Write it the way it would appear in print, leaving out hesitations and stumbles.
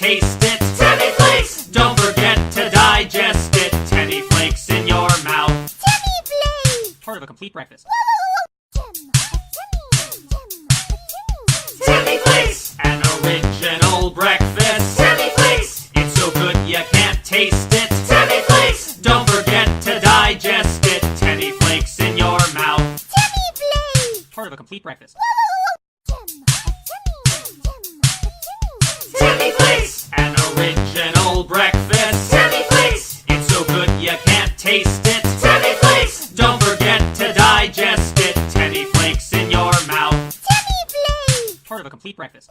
taste it. Temmie flakes! Don't forget to digest it. Temmie flakes in your mouth. Temmie flakes! Part of a complete breakfast. Temmie flakes! An original breakfast. Temmie flakes! It's so good you can't taste it. Temmie flakes! Don't forget to digest it. Temmie flakes in your mouth. Temmie flakes! Part of a complete breakfast. Temmie flakes! An original breakfast. Temmie flakes! It's so good you can't taste it. Temmie flakes! Don't forget to digest it. Temmie flakes in your mouth. Temmie flakes! Part of a complete breakfast.